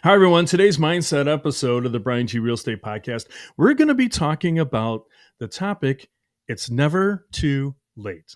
Hi, everyone. Today's Mindset episode of the Bryan G Real Estate podcast, we're going to be talking about the topic, it's never too late.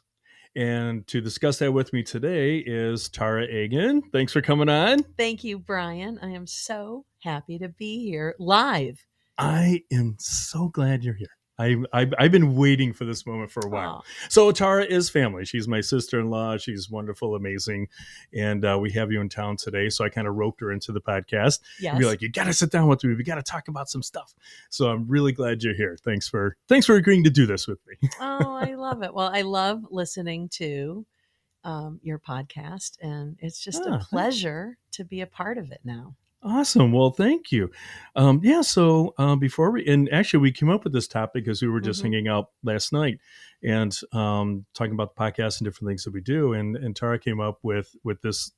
And to discuss that with me today is Tara Agen. Thanks for coming on. Thank you, Brian. I am so happy to be here live. I am so glad you're here. I've been waiting for this moment for a while. Aw. So Tara is family. She's my sister-in-law. She's wonderful, amazing. And we have you in town today. So I kind of roped her into the podcast. Yes. And be like, you got to sit down with me. We got to talk about some stuff. So I'm really glad you're here. Thanks for agreeing to do this with me. Oh, I love it. Well, I love listening to your podcast, and it's just a pleasure to be a part of it now. Awesome. Well, thank you. So before we came up with this topic because we were just hanging out last night and talking about the podcast and different things that we do. And Tara came up with this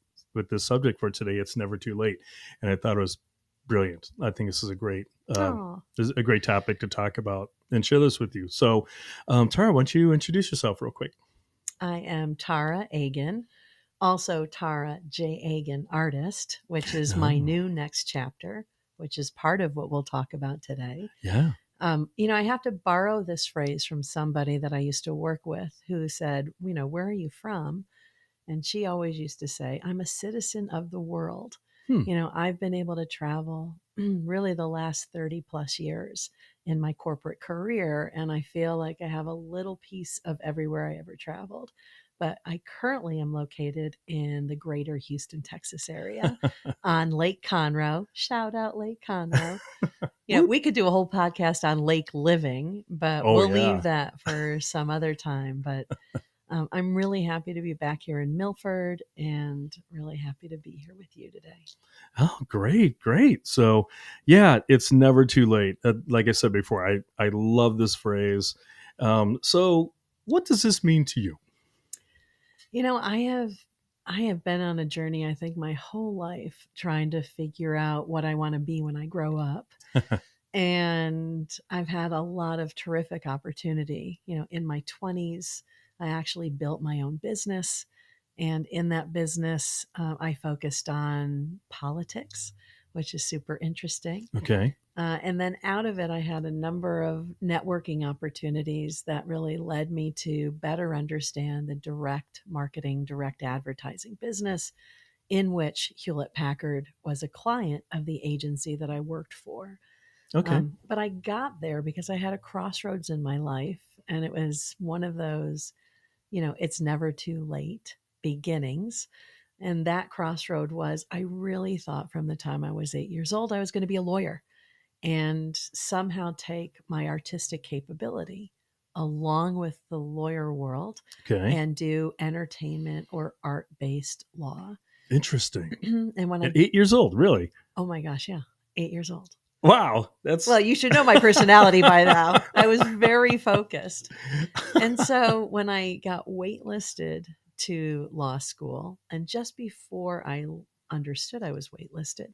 subject for today. It's never too late. And I thought it was brilliant. I think this is a great topic to talk about and share this with you. So Tara, why don't you introduce yourself real quick? I am Tara Agen. Also, Tara J. Agen, artist, which is my new next chapter, which is part of what we'll talk about today. Yeah. I have to borrow this phrase from somebody that I used to work with who said, where are you from? And she always used to say, I'm a citizen of the world. I've been able to travel really the last 30 plus years in my corporate career. And I feel like I have a little piece of everywhere I ever traveled. But I currently am located in the greater Houston, Texas area on Lake Conroe. Shout out Lake Conroe. We could do a whole podcast on lake living, but we'll leave that for some other time. But I'm really happy to be back here in Milford and really happy to be here with you today. Oh, great. So, yeah, it's never too late. Like I said before, I love this phrase. So what does this mean to you? I have been on a journey, I think, my whole life trying to figure out what I want to be when I grow up. And I've had a lot of terrific opportunity. In my 20s, I actually built my own business. And in that business, I focused on politics, which is super interesting. Okay. And then out of it, I had a number of networking opportunities that really led me to better understand the direct marketing, direct advertising business, in which Hewlett-Packard was a client of the agency that I worked for. Okay. But I got there because I had a crossroads in my life, and it was one of those, it's never too late beginnings. And that crossroad was, I really thought from the time I was 8 years old, I was going to be a lawyer and somehow take my artistic capability along with the lawyer world and do entertainment or art-based law. Interesting. And when at 8 years old, really? Oh my gosh, yeah. 8 years old. Wow. Well, you should know my personality by now. I was very focused. And so when I got waitlisted to law school, and just before I understood I was waitlisted,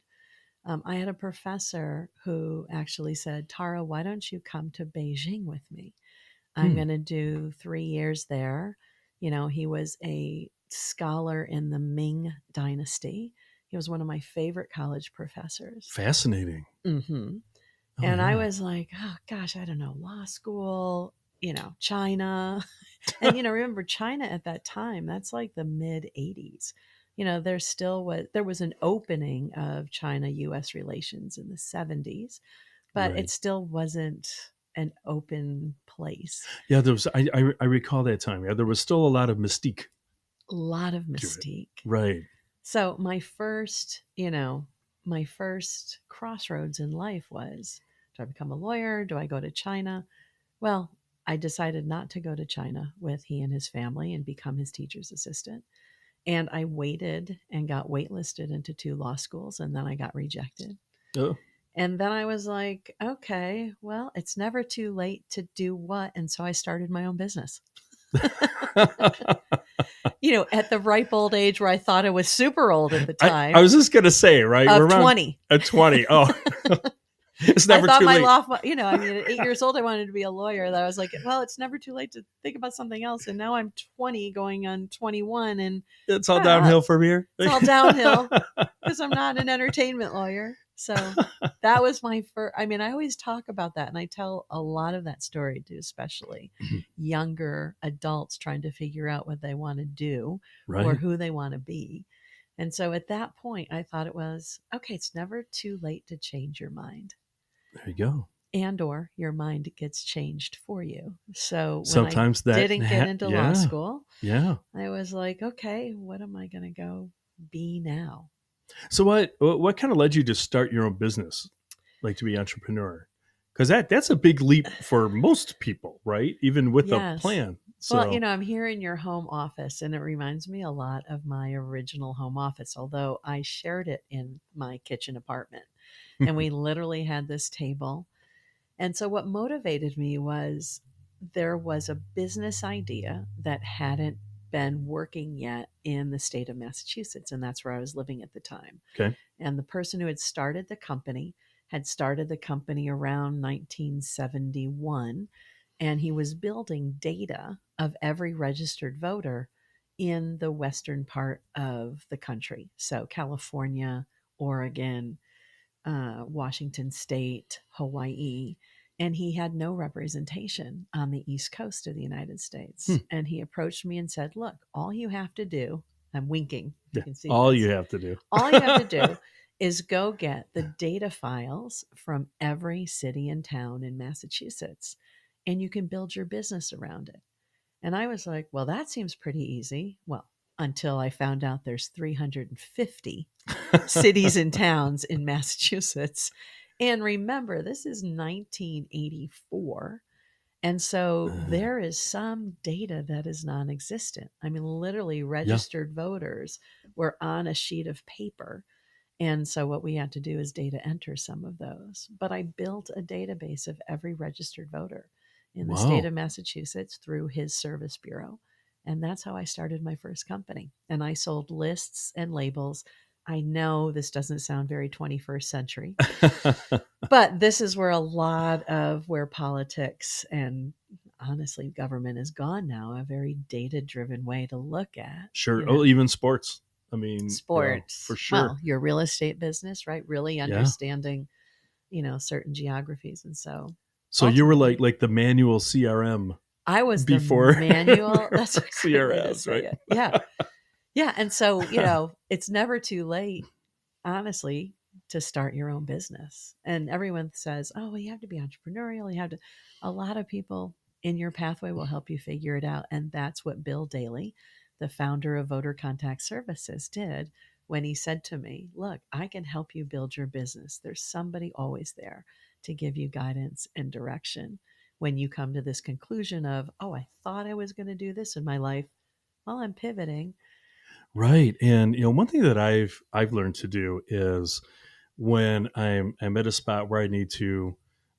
I had a professor who actually said, Tara, why don't you come to Beijing with me? I'm going to do 3 years there. He was a scholar in the Ming Dynasty. He was one of my favorite college professors. Fascinating. Mm-hmm. And I was like, oh gosh, I don't know, law school, China. And, remember China at that time, that's like the mid 80s. There was an opening of China-U.S. relations in the 70s, but it still wasn't an open place. Yeah, there was. I recall that time. Yeah, there was still a lot of mystique. A lot of mystique. Right. So my first crossroads in life was, do I become a lawyer? Do I go to China? Well, I decided not to go to China with he and his family and become his teacher's assistant. And I waited and got waitlisted into 2 law schools, and then I got rejected. Oh. And then I was like, okay, well, it's never too late to do what? And so I started my own business. At the ripe old age where I thought I was super old at the time. I was just going to say, right? We're 20. At 20. Oh. It's never too late. At 8 years old, I wanted to be a lawyer. That I was like, well, it's never too late to think about something else. And now I'm 20 going on 21. And it's all downhill from here. It's all downhill because I'm not an entertainment lawyer. So that was my first. I mean, I always talk about that, and I tell a lot of that story to especially younger adults trying to figure out what they want to do or Right. who they want to be. And so at that point, I thought it was okay, it's never too late to change your mind, There you go. and or your mind gets changed for you. So when I Sometimes that, didn't get into law yeah, school, yeah. I was like, okay, what am I going to go be now? So what kind of led you to start your own business, like to be entrepreneur? Because that's a big leap for most people, right? Even with a Yes. plan. Well, So I'm here in your home office, and it reminds me a lot of my original home office, although I shared it in my kitchen apartment. And we literally had this table. And so, what motivated me was there was a business idea that hadn't been working yet in the state of Massachusetts. And that's where I was living at the time. okay, And the person who had started the company had started the company around 1971, and he was building data of every registered voter in the western part of the country. So, California, Oregon, Washington State, Hawaii. And he had no representation on the East Coast of the United hmm, States. And he approached me and said, look, all you have to do, I'm winking, you yeah, can see all you this, have to do. all you have to do is go get the data files from every city and town in Massachusetts, and you can build your business around it. And I was like, well, that seems pretty easy. Well, until I found out there's 350 cities and towns in Massachusetts. And remember, this is 1984. And so Uh, there is some data that is non existent. I mean, literally, yeah, registered voters were on a sheet of paper. And so what we had to do is data enter some of those. But I built a database of every registered voter in the state wow. of Massachusetts through his service bureau. And that's how I started my first company. And I sold lists and labels. I know this doesn't sound very 21st century, but this is where a lot of where politics and honestly government is gone now, a very data driven way to look at, Sure. Oh, even sports. I mean, for sports. sure. Well, your real estate business, right? Really Yeah. understanding, certain geographies. And so So you were ultimately, like the manual CRM I was the before manual. That's a before great way to CRMs, say right? it. Yeah. Yeah. And so, it's never too late, honestly, to start your own business. And everyone says, oh, well, you have to be entrepreneurial. You have to, a lot of people in your pathway will help you figure it out. And that's what Bill Daly, the founder of Voter Contact Services, did when he said to me, look, I can help you build your business. There's somebody always there to give you guidance and direction when you come to this conclusion of, oh, I thought I was going to do this in my life. Well, I'm pivoting. Right. And one thing that I've learned to do is when I'm at a spot where I need to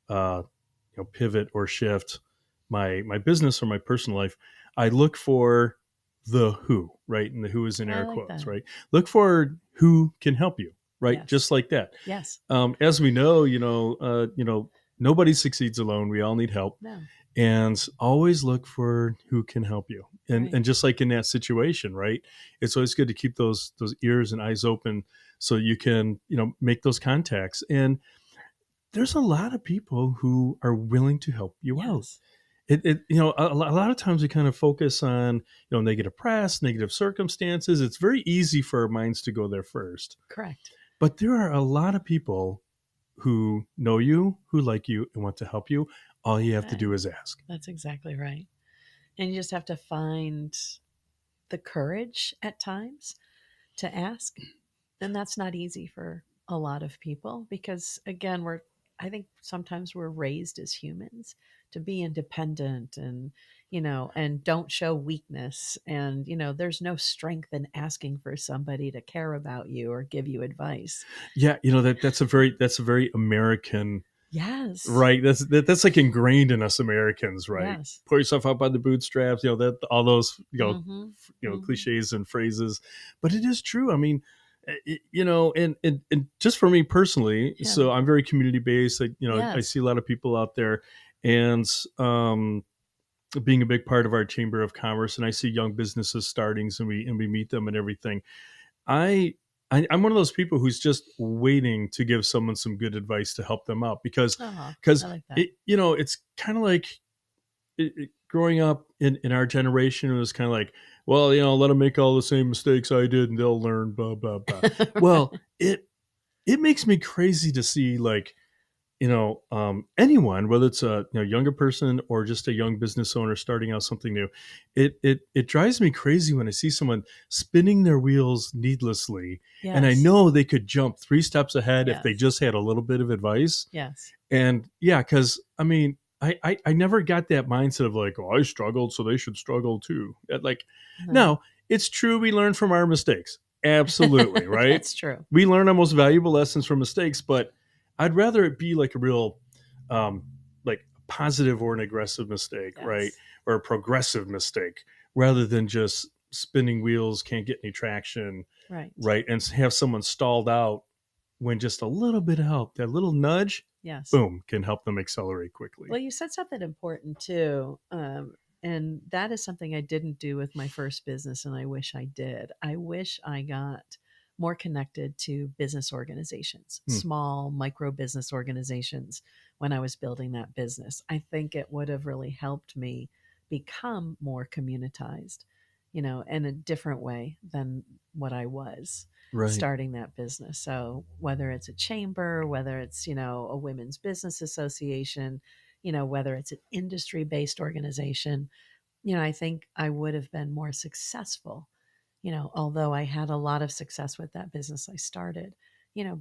uh pivot or shift my business or my personal life, I look for the who, right? And the who is in I air like quotes, that. right? Look for who can help you, right? Yes. Just like that. Yes. As we know, nobody succeeds alone. We all need help, No. and always look for who can help you. And Right. and just like in that situation, right? It's always good to keep those ears and eyes open so you can make those contacts. And there's a lot of people who are willing to help you out. Yes. A lot of times we kind of focus on negative press, negative circumstances. It's very easy for our minds to go there first, Correct. but there are a lot of people who know you, who like you, and want to help you. All you have to Right. do is ask. That's exactly right. And you just have to find the courage at times to ask. And that's not easy for a lot of people because, again, I think sometimes we're raised as humans to be independent and, and don't show weakness. And, there's no strength in asking for somebody to care about you or give you advice. Yeah, that's a very American, Yes. right? That's like ingrained in us Americans, right? Yes. Pull yourself up by the bootstraps, that all those Mm-hmm. Mm-hmm. cliches and phrases, but it is true. I mean, and just for me personally, Yeah. so I'm very community based. I Yes. see a lot of people out there, and being a big part of our chamber of commerce, and I see young businesses starting, and we meet them and everything. I I'm one of those people who's just waiting to give someone some good advice to help them out Oh, because I like that. it, it's kind of like growing up in our generation. It was kind of like, well, let them make all the same mistakes I did and they'll learn, blah blah blah. Well, Right. it makes me crazy to see, like, anyone, whether it's a younger person or just a young business owner starting out something new. It drives me crazy when I see someone spinning their wheels needlessly, and I Yes. know they could jump 3 steps ahead if they Yes. just had a little bit of advice. Yes. And yeah, because I mean, I never got that mindset of like, oh, I struggled, so they should struggle too. Like, No. no, it's true. We learn from our mistakes. Absolutely, right? That's true. We learn our most valuable lessons from mistakes, but I'd rather it be like a real, like positive or an aggressive mistake, right? Yes. Or a progressive mistake, rather than just spinning wheels, can't get any traction, Right. right? And have someone stalled out when just a little bit of help, that little nudge, Yes. boom, can help them accelerate quickly. Well, you said something important too. And that is something I didn't do with my first business, and I wish I did. I wish I got more connected to business organizations, Hmm. small micro business organizations when I was building that business. I think it would have really helped me become more communitized, in a different way than what I was Right. starting that business. So whether it's a chamber, whether it's, a women's business association, whether it's an industry based organization, I think I would have been more successful, although I had a lot of success with that business I started,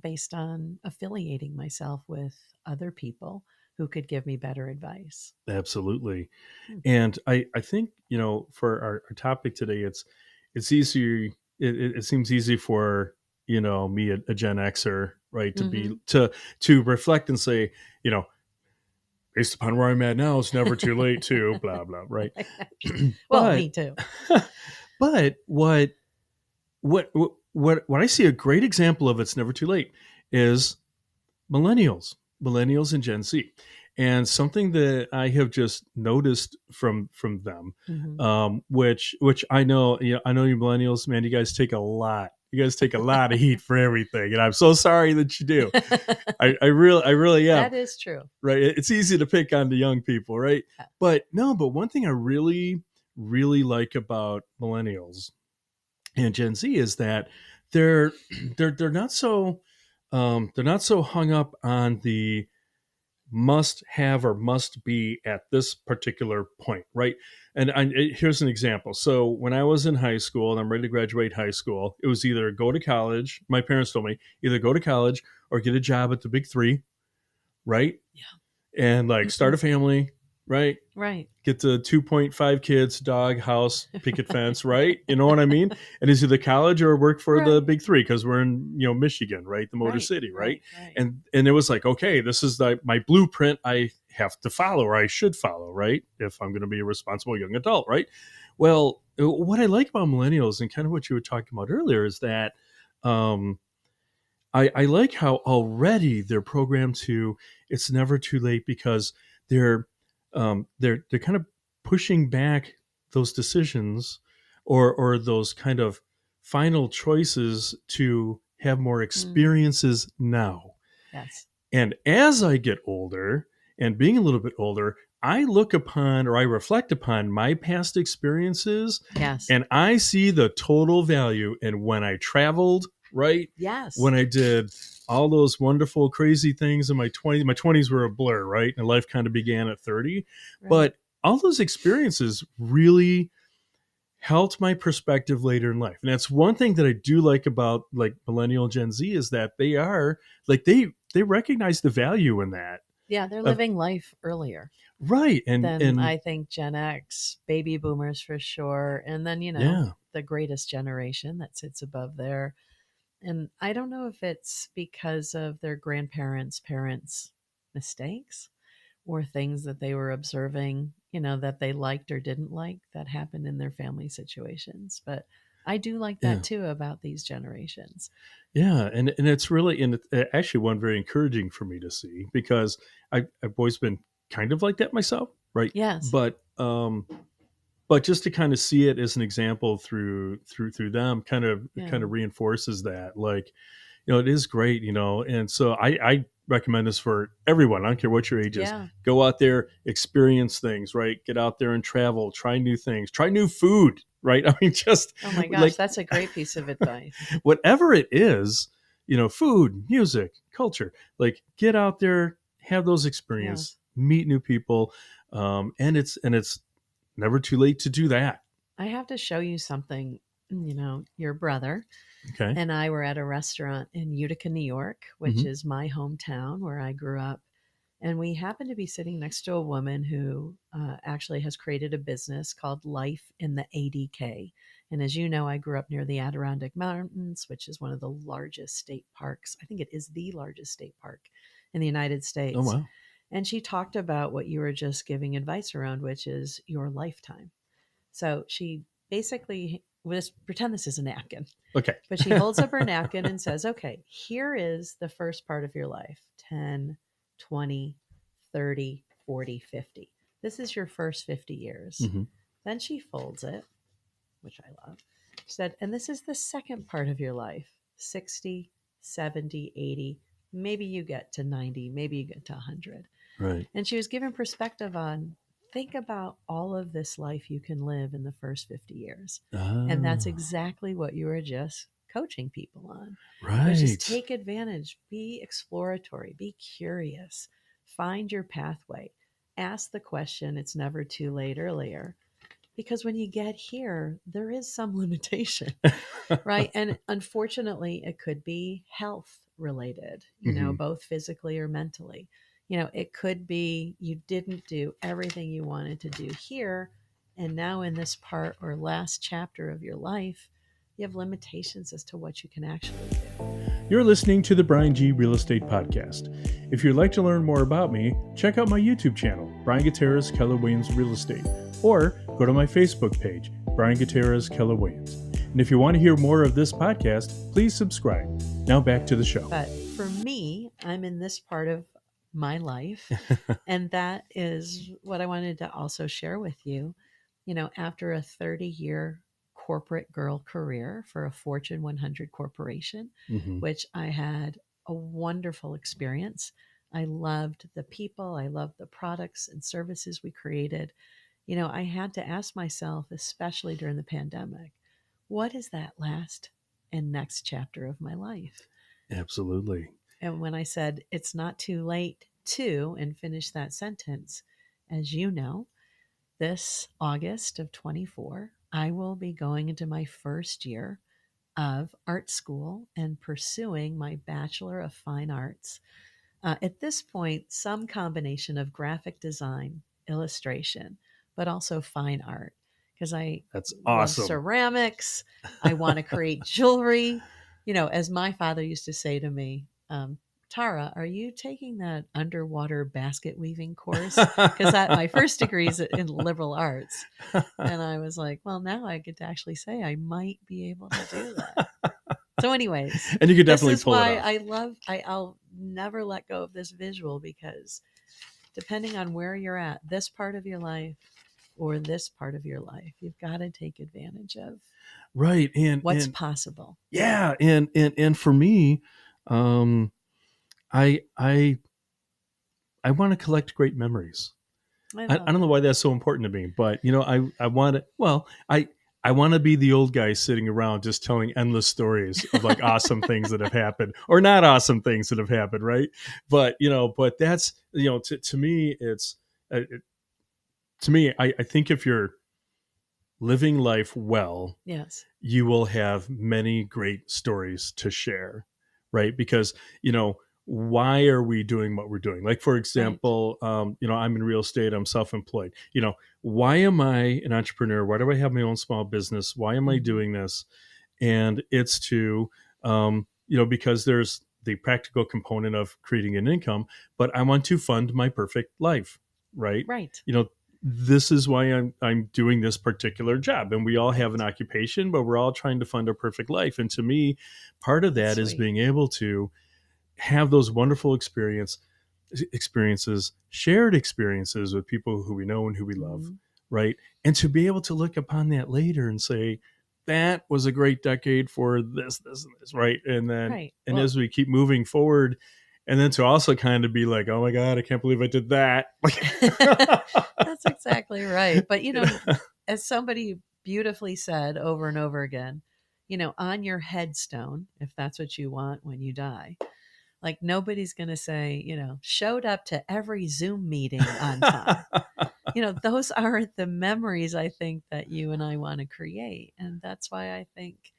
based on affiliating myself with other people who could give me better advice. Absolutely. Hmm. And I think, for our topic today, it's easy. It seems easy for, me, a Gen Xer, right, to be Mm-hmm. to reflect and say, you know, based upon where I'm at now, it's never too late to blah blah, right? Well, but me too. but what I see a great example of, it's never too late, is millennials and Gen Z. And something that I have just noticed from them, Hmm. which I know, I know you millennials, man, you guys take a lot. You guys take a lot of heat for everything, and I'm so sorry that you do. I really am. That is true. Right? It's easy to pick on the young people, right? Yeah. But no, but one thing I really like about millennials and Gen Z is that they're they're not so they're not so hung up on the must have or must be at this particular point, right? And here's an example. So when I was in high school and I'm ready to graduate high school, it was either go to college. My parents told me either go to college or get a job at the big three, right? And like start a family, right? Right. Get the 2.5 kids, dog, house, picket fence, right? You know what I mean? And it's either college or work for the Right. big three, because we're in, Michigan, right? The Motor Right. City, right? Right. Right. And it was like, okay, this is my blueprint I have to follow, or I should follow, right? If I'm going to be a responsible young adult, right? Well, what I like about millennials, and kind of what you were talking about earlier, is that um, I like how already they're programmed to, it's never too late, because they're they're kind of pushing back those decisions, or those kind of final choices, to have more Hmm. experiences now. Yes. And as I get older, and being a little bit older, I look upon, or I reflect upon, my past experiences, Yes. and I see the total value in when I traveled, right? Yes. When I did all those wonderful, crazy things in my 20s. My 20s were a blur, right? And life kind of began at 30. Right. But all those experiences really helped my perspective later in life. And that's one thing that I do like about, like, millennial Gen Z, is that they are like, they recognize the value in that. Yeah, they're Of, living life earlier right. than And I think Gen X, baby boomers for sure. And then, yeah. the greatest generation that sits above there. And I don't know if it's because of their grandparents' parents' mistakes or things that they were observing, that they liked or didn't like that happened in their family situations. But I do like that Yeah. too about these generations. Yeah, and it's really, and it actually one very encouraging for me to see, because I've always been kind of like that myself, right? Yes. But but just to kind of see it as an example through them kind Yeah. of reinforces that, like, it is great, and so I recommend this for everyone. I don't care what your age is. Yeah. Go out there, experience things, right? Get out there and travel, try new things, try new food, right? I mean, just Oh my gosh, like that's a great piece of advice. whatever it is, food, music, culture, like get out there, have those experiences, Yes. meet new people, and it's never too late to do that. I have to show you something. Your brother Okay. and I were at a restaurant in Utica, New York, which Hmm. is my hometown where I grew up. And we happened to be sitting next to a woman who actually has created a business called Life in the ADK. And as you know, I grew up near the Adirondack Mountains, which is one of the largest state parks. I think it is the largest state park in the United Oh States. wow. And she talked about what you were just giving advice around, which is your lifetime. So she basically, let's pretend this is a napkin, Okay. but she holds up her napkin and says, okay, here is the first part of your life: 10, 20, 30, 40, 50. This is your first 50 years. Hmm. Then she folds it, which I love. She said, and this is the second part of your life: 60, 70, 80. Maybe you get to 90, maybe you get to 100. Right. And she was given perspective on, think about all of this life you can live in the first 50 years. And that's Ah, exactly what you were just coaching people on, which is right. take advantage, be exploratory, be curious, find your pathway, ask the question, it's never too late earlier. Because when you get here, there is some limitation, right? And unfortunately, it could be health related, Hmm. both physically or mentally. It could be you didn't do everything you wanted to do here. And now, in this part or last chapter of your life, you have limitations as to what you can actually do. You're listening to the Bryan G Real Estate Podcast. If you'd like to learn more about me, check out my YouTube channel, Bryan Gutierrez Keller Williams Real Estate, or go to my Facebook page, Bryan Gutierrez Keller Williams. And if you want to hear more of this podcast, please subscribe. Now back to the show. But for me, I'm in this part of my life. And that is what I wanted to also share with you. After a 30-year corporate girl career for a Fortune 100 corporation, Hmm. which I had a wonderful experience. I loved the people, I loved the products and services we created. I had to ask myself, especially during the pandemic, what is that last and next chapter of my life? Absolutely. And when I said it's not too late to, and finish that sentence, as you know, this August of 24, I will be going into my first year of art school and pursuing my Bachelor of Fine Arts. At this point, some combination of graphic design, illustration, but also fine art, because I That's love awesome. ceramics. I want to create jewelry. As my father used to say to me, Tara, are you taking that underwater basket weaving course? Because my first degree is in liberal arts. And I was like, well, now I get to actually say I might be able to do that. So, anyways, And you could this definitely is pull it why off. I'll never let go of this visual, because depending on where you're at, this part of your life or this part of your life, you've got to take advantage of Right. And what's and possible. yeah, and for me, um, I I want to collect great memories. I I love don't know that. why that's so important to me, but I want to. Well, I want to be the old guy sitting around just telling endless stories of like awesome things that have happened or not awesome things that have happened, right? But but that's to me it's to me I think if you're living life well, Yes. you will have many great stories to share, right? Because, why are we doing what we're doing? Like, for Right. example, I'm in real estate, I'm self employed. Why am I an entrepreneur? Why do I have my own small business? Why am I Hmm. doing this? And it's to, because there's the practical component of creating an income, but I want to fund my perfect life, right? Right. You know, this is why I'm doing this particular job, and we all have an Right. occupation, but we're all trying to fund our perfect life. And to me, part of That's that is sweet. being able to have those wonderful experiences, shared experiences with people who we know and who we love, Hmm. right? And to be able to look upon that later and say, that was a great decade for this, and this, right? And then, Right. and Well, as we keep moving forward, and then to also kind of be like, oh my God, I can't believe I did that. that's exactly right. But, Yeah. as somebody beautifully said over and over again, on your headstone, if that's what you want when you die, like nobody's going to say, showed up to every Zoom meeting on time. Those aren't the memories I think that you and I want to create. And that's why I think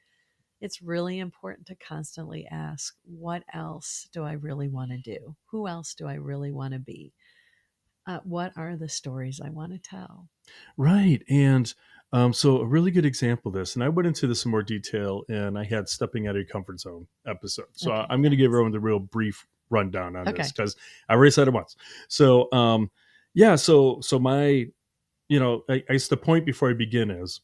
it's really important to constantly ask, what else do I really want to do? Who else do I really want to be? What are the stories I want to tell? Right. And so a really good example of this, and I went into this in more detail, and I had stepping out of your comfort zone episode. So Okay, I'm going to give yes. everyone the real brief rundown on this Okay. because I already said it once. So yeah, so my, I guess the point before I begin is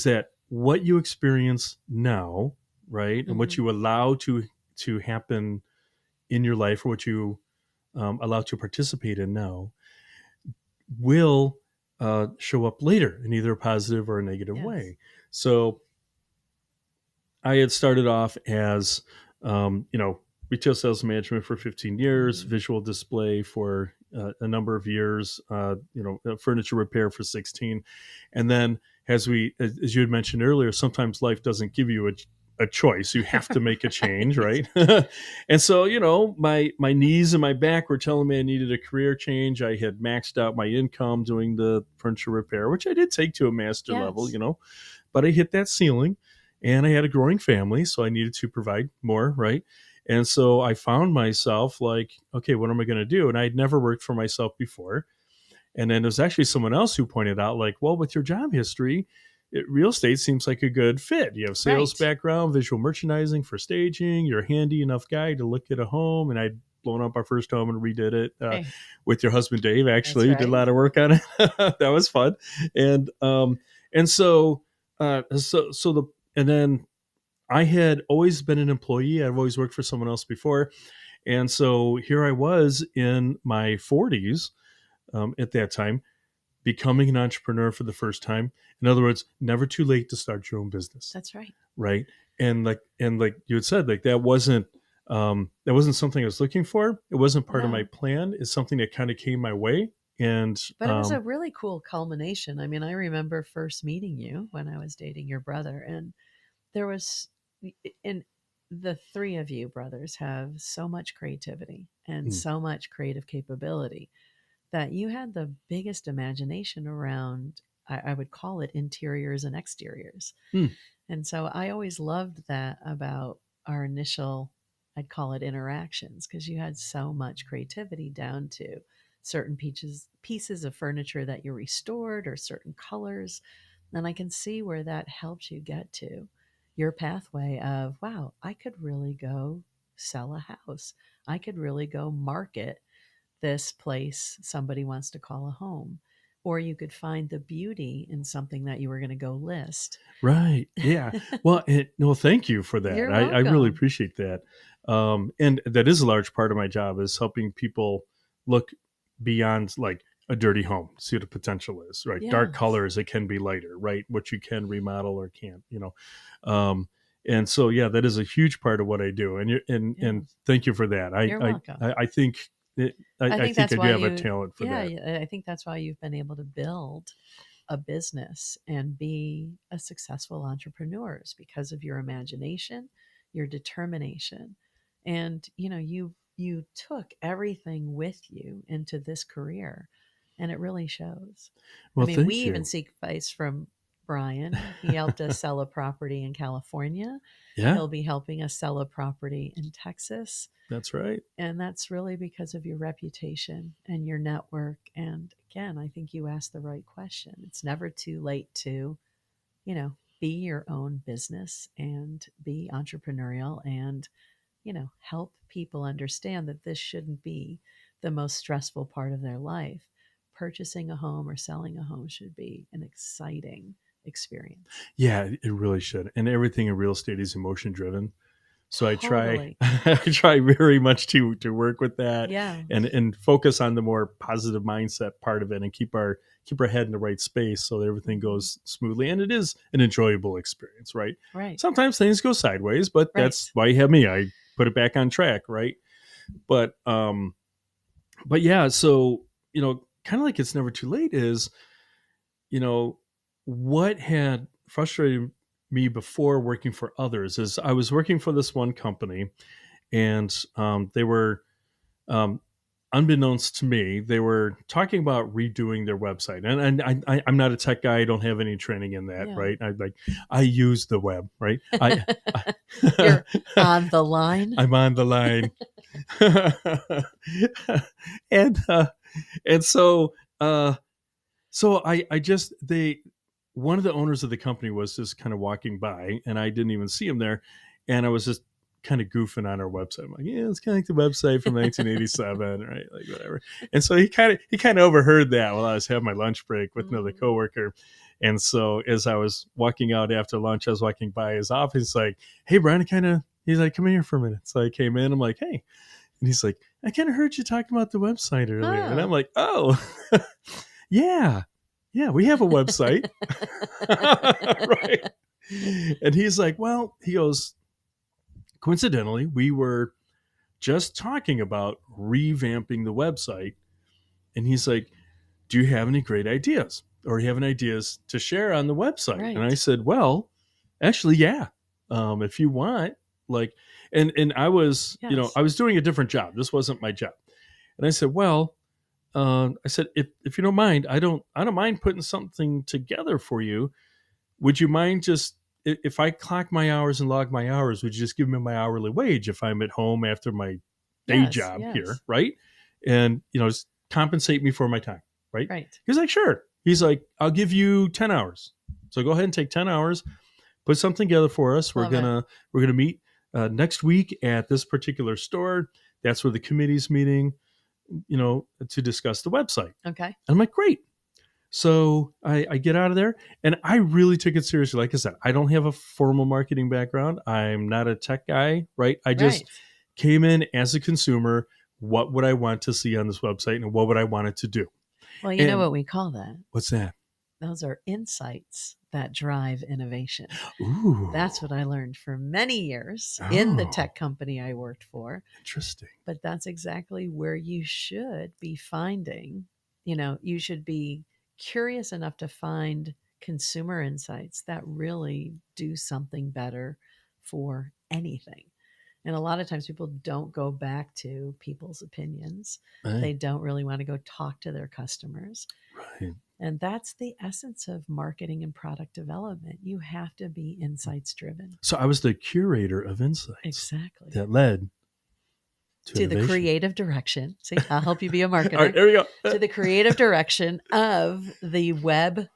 that what you experience now, right, and what Hmm. you allow to happen in your life, or what you allow to participate in now, will show up later in either a positive or a negative Yes. way. So I had started off as, retail sales management for 15 years, Hmm. visual display for a number of years, furniture repair for 16. And then, as you had mentioned earlier, sometimes life doesn't give you a choice. You have to make a change, Right. right? And so, my knees and my back were telling me I needed a career change. I had maxed out my income doing the furniture repair, which I did take to a master level, Yes. but I hit that ceiling, and I had a growing family, so I needed to provide more, right? And so I found myself like, okay, what am I going to do? And I had never worked for myself before. And then there's actually someone else who pointed out, like, well, with your job history, real estate seems like a good fit. You have sales Right. background, visual merchandising for staging. You're a handy enough guy to look at a home. And I'd blown up our first home and redid it Hey, with your husband Dave. that's Actually, did a right. lot of work on it. That was fun. And so so the and then I had always been an employee. I've always worked for someone else before. And so here I was in my 40s at that time, becoming an entrepreneur for the first time. In other words, never too late to start your own business, That's right. right? And like you had said, like that wasn't something I was looking for. It wasn't part of my No, plan. It's something that kind of came my way. And but it was a really cool culmination. I mean, I remember first meeting you when I was dating your brother, and there was, and the three of you brothers have so much creativity and mm, so much creative capability that you had the biggest imagination around, I would call it interiors and exteriors. mm, And so I always loved that about our initial, I'd call it interactions, because you had so much creativity down to certain pieces of furniture that you restored or certain colors. And I can see where that helped you get to your pathway of, wow, I could really go sell a house. I could really go market this place somebody wants to call a home. Or you could find the beauty in something that you were going to go list. right. Yeah. Well, no, thank you for that. You're I really welcome. appreciate that. And that is a large part of my job, is helping people look beyond like a dirty home, see what the potential is, right? Dark Yes. colors, it can be lighter, right? What you can remodel or can't. Um, and so, yeah, that is a huge part of what I do. And Yes. thank you for that. You're welcome. I think I I think think that's I do why have a you, talent for yeah, that. yeah, I think that's why you've been able to build a business and be a successful entrepreneur, is because of your imagination, your determination. And, you took everything with you into this career, and it really shows. I Well, mean, we thank even you. seek advice from Brian. He helped us sell a property in California. Yeah, He'll be helping us sell a property in Texas. that's right. And that's really because of your reputation and your network. And again, I think you asked the right question. It's never too late to, be your own business and be entrepreneurial and, help people understand that this shouldn't be the most stressful part of their life. Purchasing a home or selling a home should be an exciting experience. Yeah, it really should. And everything in real estate is emotion driven. So I try Totally. I try very much to work with that Yeah. and focus on the more positive mindset part of it and keep our head in the right space so that everything Mhm. goes smoothly. And it is an enjoyable experience, right? Right. Sometimes things go sideways, but that's Right. why you have me. I put it back on track, right? But yeah, so kind of like it's never too late is what had frustrated me before working for others is I was working for this one company and they were um, unbeknownst to me, they were talking about redoing their website. I'm not a tech guy. I don't have any training in that, Yeah. right? I use the web, right? You're on the line. I'm on the line, and and so I just they one of the owners of the company was just kind of walking by and I didn't even see him there, and I was just kind of goofing on our website. I'm like, yeah, it's kind of like the website from 1987, right? Like whatever. And so he kind of overheard that while I was having my lunch break with another Mhm. coworker. And so as I was walking out after lunch, I was walking by his office, like, hey, Brian, he's like, come in here for a minute. So I came in, I'm like, hey. And he's like, I kind of heard you talking about the website earlier. And I'm Oh. like, oh, yeah, yeah, we have a website. Right. And he's like, well, he goes, coincidentally, we were just talking about revamping the website. And he's like, do you have any great ideas or you have any ideas to share on the website? And I Right. said, well, actually, yeah. If you want, like, and I was, Yes. I was doing a different job. This wasn't my job. And I said, well, I said, if you don't mind, I don't mind putting something together for you. Would you mind just if I clock my hours and log my hours, would you just give me my hourly wage if I'm at home after my day Yes. job here, Yes. right? And just compensate me for my time, right? Right. He's like, sure. He's like, I'll give you 10 hours. So go ahead and take 10 hours, put something together for us. We're Love it. gonna we're gonna meet next week at this particular store. That's where the committee's meeting, to discuss the website. Okay. And I'm like, great. So I get out of there and I really took it seriously. Like I said, I don't have a formal marketing background. I'm not a tech guy, right? I just Right. came in as a consumer. What would I want to see on this website and what would I want it to do? Well, you know And what we call that? what's that? Those are insights that drive innovation. Ooh. That's what I learned for many years in the Oh, tech company I worked for. interesting. But that's exactly where you should be finding, you should be curious enough to find consumer insights that really do something better for anything. And a lot of times people don't go back to people's opinions. Right, They don't really want to go talk to their customers. right. And that's the essence of marketing and product development. You have to be insights driven. So I was the curator of insights Exactly. that led to To the innovation. creative direction. See, I'll help you be a All right, marketer. there we go. To the creative direction of the web,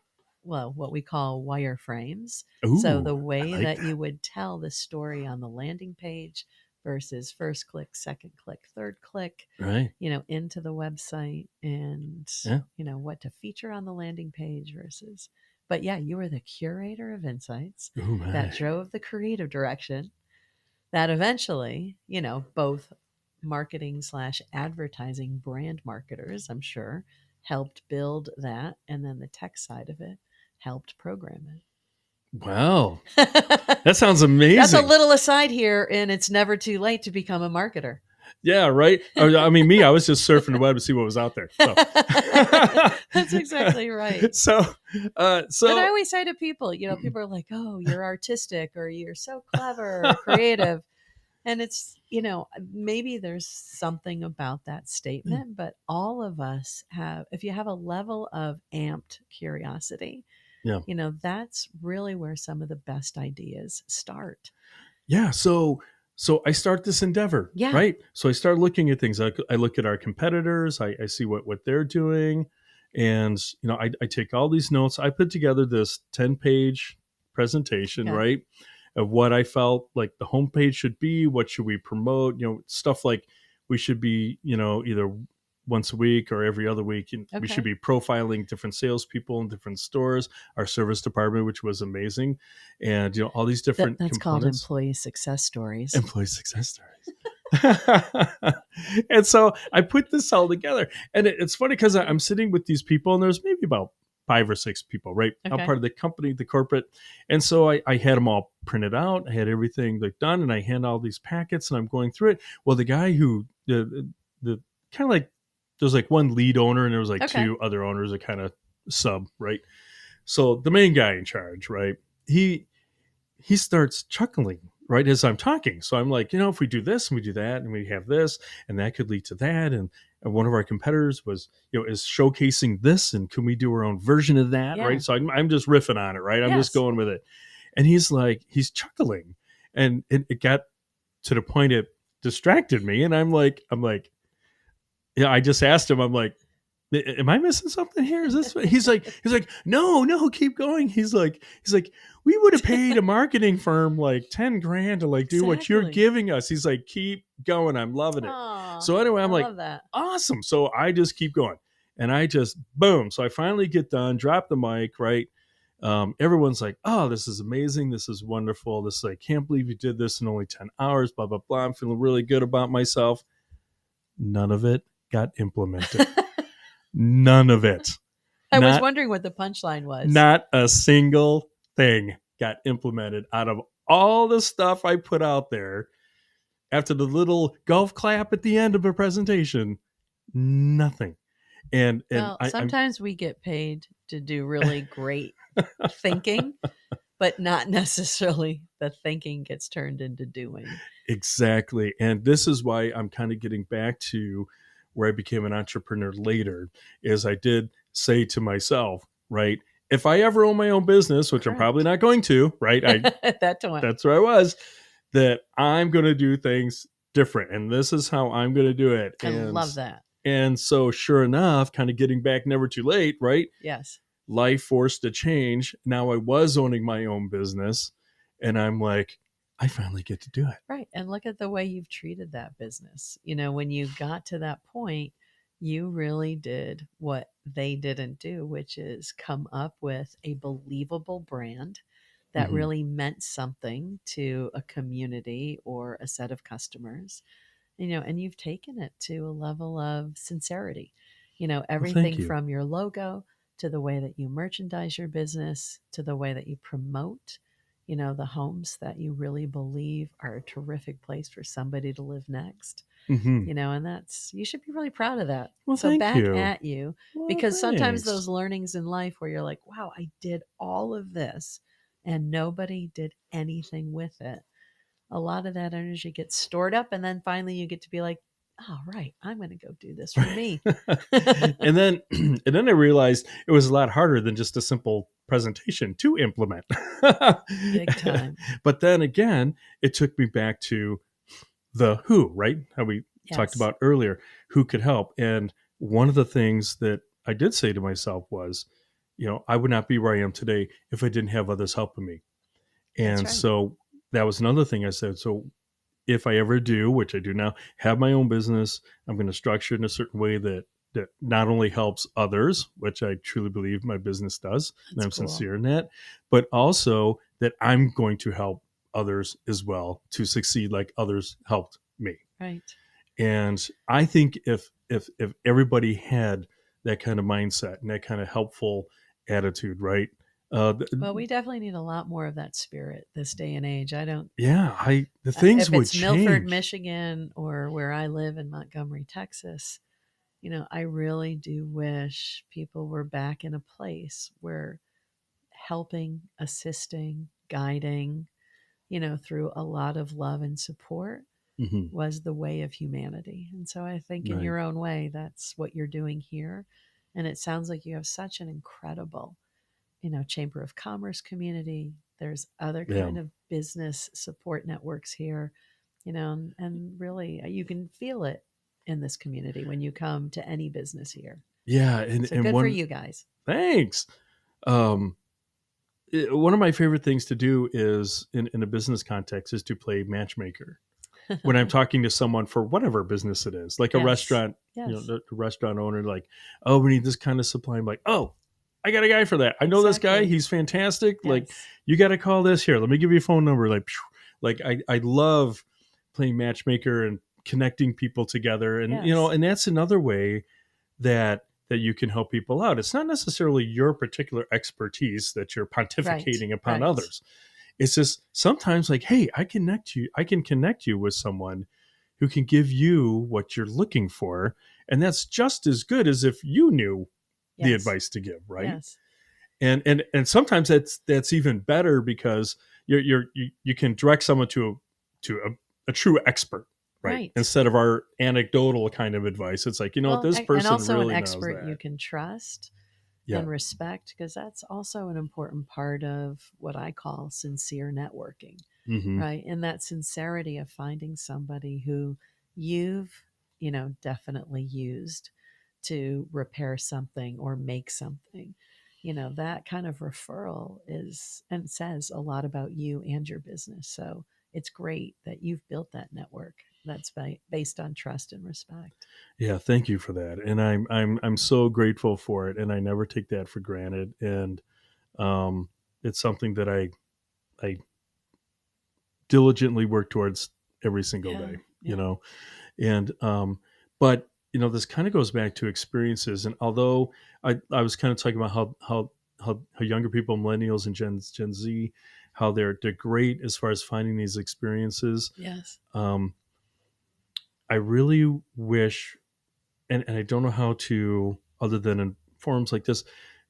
well, what we call wireframes. So Ooh, the I way like that that. you would tell the story on the landing page versus first click, second click, third click, Right. into the website and, Yeah. what to feature on the landing page versus. But yeah, you were the curator of insights Ooh, that my. drove the creative direction that eventually, both marketing slash advertising brand marketers, I'm sure, helped build that. And then the tech side of it helped program Wow. it. That sounds That's a amazing. little aside here, and it's never too late to become a marketer. Yeah, right. I mean, me, I was just surfing the web to see what was out there. So, That's exactly right. so, And I so, always say to people, people are like, oh, you're artistic or you're so clever or creative. And it's, maybe there's something about that statement, but all of us have, if you have a level of amped curiosity, yeah, that's really where some of the best ideas start. yeah. So I start this endeavor, Yeah. right? So I start looking at things. I look at our competitors. I see what they're doing, and I take all these notes. I put together this 10-page presentation, Okay. right, of what I felt like the homepage should be. What should we promote? Stuff like we should be, either once a week or every other week. And we should Okay. be profiling different salespeople in different stores, our service department, which was amazing. And, all these different That's called components, employee success stories. employee success stories. And so I put this all together. And it's funny because I'm sitting with these people, and there's maybe about 5 or 6 people, right? I'm Okay. part of the company, the corporate. And so I had them all printed out. I had everything like done, and I hand all these packets, and I'm going through it. Well, the guy who, the kind of like, there's like one lead owner, and there was like Okay. 2 other owners that kind of sub, right? So the main guy in charge, right? He starts chuckling right as I'm talking. So I'm like, if we do this and we do that and we have this and that could lead to that. And one of our competitors was, is showcasing this, and can we do our own version of that? Yeah. Right. So I'm just riffing on it. Right. I'm just Yes. going with it. And he's chuckling, and it got to the point it distracted me. And I'm like, I just asked him, I'm like, am I missing something here? Is this? He's like, no, keep going. He's like, we would have paid a marketing firm like 10 grand to like do what you're Exactly. giving us. He's like, keep going. I'm loving it. Aw, So anyway, I'm I like, love that. awesome. So I just keep going, and I just boom. So I finally get done, drop the mic, right? Everyone's like, oh, this is amazing. This is wonderful. This is, I can't believe you did this in only 10 hours, blah, blah, blah. I'm feeling really good about myself. None of it got implemented. None of it. I was wondering what the punchline was. Not a single thing got implemented out of all the stuff I put out there. After the little golf clap at the end of a presentation, nothing. And well, sometimes we get paid to do really great thinking, but not necessarily the thinking gets turned into doing. Exactly. And this is why I'm kind of getting back to where I became an entrepreneur later, is I did say to myself, right, if I ever own my own business, which I'm probably not going to, right? At that time. That's where I was, that I'm going to do things different. And this is how I'm going to do it. I love that. And so sure enough, kind of getting back never too late, right? Yes. Life forced a change. Now I was owning my own business, and I'm like, I finally get to do it. Right. And look at the way you've treated that business. When you got to that point, you really did what they didn't do, which is come up with a believable brand that really meant something to a community or a set of customers. And you've taken it to a level of sincerity. Everything from your logo to the way that you merchandise your business to the way that you promote the homes that you really believe are a terrific place for somebody to live next. And you should be really proud of that. Well, so thank back you. at you, Well, because sometimes thanks. those learnings in life where you're like, wow, I did all of this and nobody did anything with it. A lot of that energy gets stored up, and then finally you get to be like, oh, right, I'm going to go do this for me. and then I realized it was a lot harder than just a simple presentation to implement. Big time. But then again, it took me back to the who, right? How we talked about earlier, who could help. And one of the things that I did say to myself was, I would not be where I am today if I didn't have others helping me. And so that was another thing I said. So if I ever do, which I do now, have my own business, I'm going to structure it in a certain way that not only helps others, which I truly believe my business does, and I'm sincere in that, but also that I'm going to help others as well to succeed like others helped me. Right. And I think if everybody had that kind of mindset and that kind of helpful attitude, right? Well, we definitely need a lot more of that spirit this day and age. The things would change. If it's Milford, Michigan, or where I live in Montgomery, Texas, I really do wish people were back in a place where helping, assisting, guiding, through a lot of love and support was the way of humanity. And so I think in your own way, that's what you're doing here. And it sounds like you have such an incredible Chamber of Commerce community. There's other kind of business support networks here, and really you can feel it in this community when you come to any business here. Yeah. So good for you guys. Thanks. One of my favorite things to do is in a business context is to play matchmaker. when I'm talking to someone for whatever business it is, like a Yes. restaurant, Yes. the restaurant owner, like, oh, we need this kind of supply. I'm like, oh, I got a guy for that. I know this guy. Exactly. He's fantastic. Like, Yes. you got to call this here. Let me give you a phone number. Like, phew. Like I love playing matchmaker and connecting people together. And, Yes. and that's another way that you can help people out. It's not necessarily your particular expertise that you're Right. pontificating upon Right. others. It's just sometimes like, hey, I can connect you with someone who can give you what you're looking for. And that's just as good as if you knew the Yes. advice to give, right? Yes. And sometimes that's even better because you can direct someone to a true expert, right? Right. Instead of our anecdotal kind of advice. It's like, Well, this and person also an really knows expert you that. can trust Yeah. and respect, because that's also an important part of what I call sincere networking, Hmm. right? And that sincerity of finding somebody who you've, definitely used to repair something or make something. That kind of referral is and says a lot about you and your business. So it's great that you've built that network that's based on trust and respect. Yeah, thank you for that. And I'm so grateful for it, and I never take that for granted. And um it's something that I diligently work towards every single Yeah. day, Yeah. and but this kind of goes back to experiences. And although I was kind of talking about how younger people, millennials and Gen Z, how they're great as far as finding these experiences. Yes. um I really wish, and I don't know how to, other than in forums like this,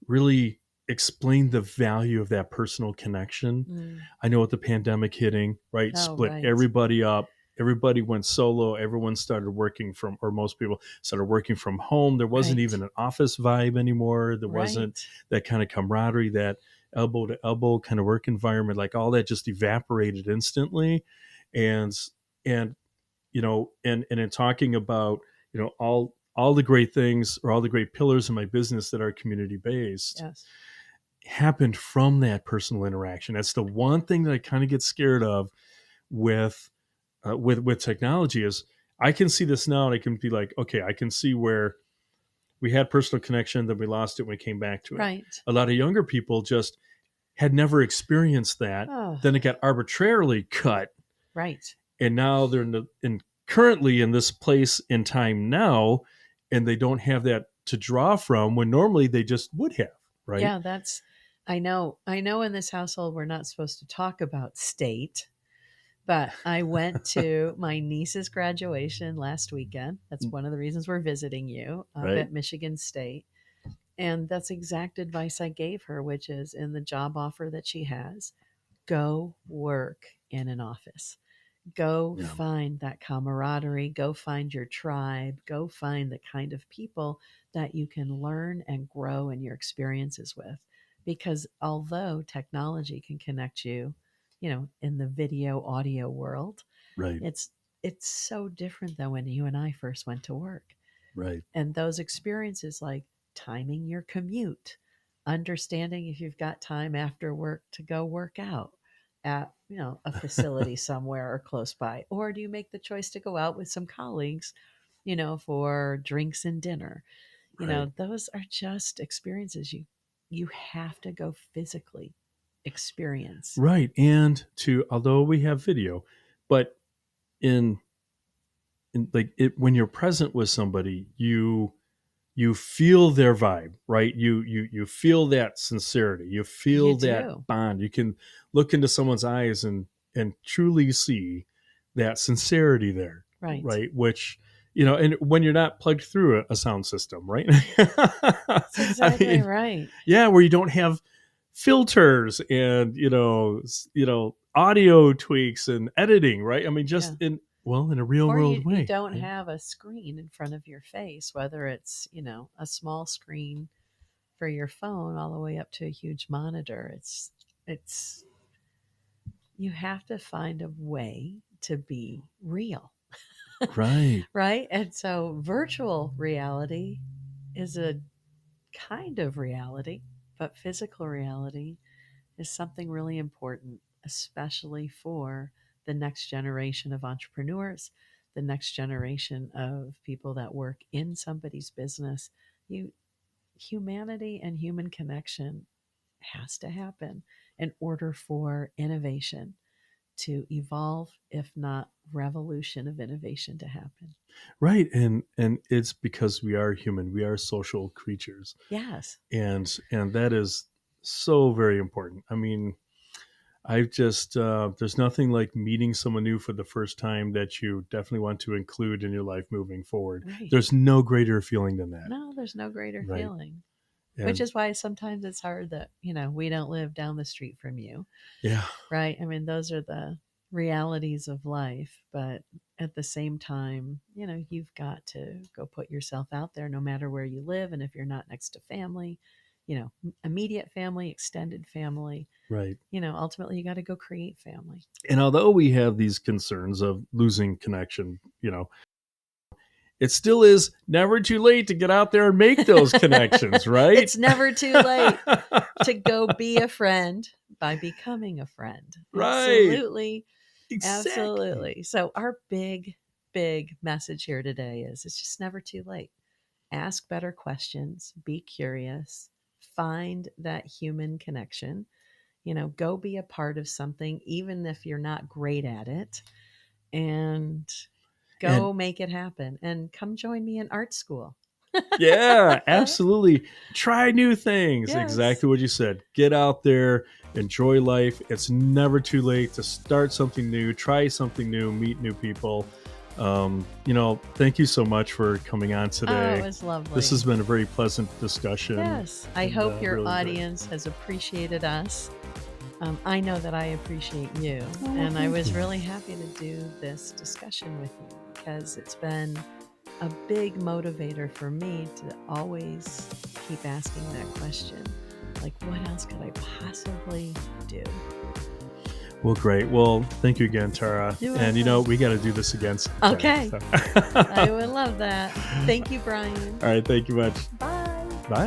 really explain the value of that personal connection. Mm. I know with the pandemic hitting, right, Oh, split right. everybody up. Everybody went solo. Everyone started working from, or most people started working from home. There wasn't Right. even an office vibe anymore. There wasn't Right. that kind of camaraderie, that elbow to elbow kind of work environment. Like all that just evaporated instantly. And and and in talking about all the great things, or all the great pillars in my business that are community based, Yes. happened from that personal interaction. That's the one thing that I kind of get scared of with with technology. Is I can see this now and I can be like, okay, I can see where we had personal connection, then we lost it when we came back to it. Right. A lot of younger people just had never experienced that. Oh, Then it got arbitrarily cut, right. and now they're in currently in this place in time now, and they don't have that to draw from when normally they just would have, right? Yeah, I know in this household we're not supposed to talk about state, but I went to my niece's graduation last weekend. That's one of the reasons we're visiting you up Right. at Michigan State. And that's exact advice I gave her, which is in the job offer that she has, go work in an office. Go Yeah. find that camaraderie, go find your tribe, go find the kind of people that you can learn and grow in your experiences with. Because although technology can connect you, in the video audio world, Right. it's it's so different than when you and I first went to work. Right. And those experiences like timing your commute, understanding if you've got time after work to go work out at, a facility somewhere or close by, or do you make the choice to go out with some colleagues, for drinks and dinner? Right. Those are just experiences you have to go physically experience. Right. And to, although we have video, but in like it, when you're present with somebody, you feel their vibe, right? You feel that sincerity, you You feel that do. bond. You can look into someone's eyes and truly see that sincerity there, Right. right? Which, and when you're not plugged through a sound system, right? That's I exactly mean, right. yeah, where you don't have filters and audio tweaks and editing, right? I mean, just Yeah. in a real Or world you way, don't right? have a screen in front of your face, whether it's, a small screen for your phone all the way up to a huge monitor. It's you have to find a way to be real, Right. right? And so virtual reality is a kind of reality, but physical reality is something really important, especially for the next generation of entrepreneurs, the next generation of people that work in somebody's business. You Humanity and human connection has to happen in order for innovation to evolve, if not revolution of innovation to happen. Right. And it's because we are human. We are social creatures. Yes. And that is so very important. I mean, I've just there's nothing like meeting someone new for the first time that you definitely want to include in your life moving forward. Right. There's no greater feeling than that. No, there's no greater Right. feeling. Which And is why sometimes it's hard that, we don't live down the street from you. yeah. Right? I mean, those are the realities of life, but at the same time, you've got to go put yourself out there no matter where you live, and if you're not next to family, immediate family, extended family, Right. ultimately you got to go create family. And although we have these concerns of losing connection, it still is never too late to get out there and make those connections, right? It's never too late to go be a friend by becoming a friend. Right. Absolutely. Exactly. Absolutely. So our big message here today is it's just never too late. Ask better questions, be curious, find that human connection, go be a part of something, even if you're not great at it, and go make it happen, and come join me in art school. Yeah, absolutely. Try new things. Yes. Exactly what you said. Get out there, enjoy life. It's never too late to start something new, try something new, meet new people. Thank you so much for coming on today. Oh, it was lovely. This has been a very pleasant discussion. Yes. I hope your really audience has appreciated us. I know that I appreciate you. And I was really happy to do this discussion with you because it's been a big motivator for me to always keep asking that question. Like, what else could I possibly do? Well, great. Well, thank you again, Tara. And, we got to do this again sometime. Okay. I would love that. Thank you, Bryan. All right. Thank you much. Bye. Bye.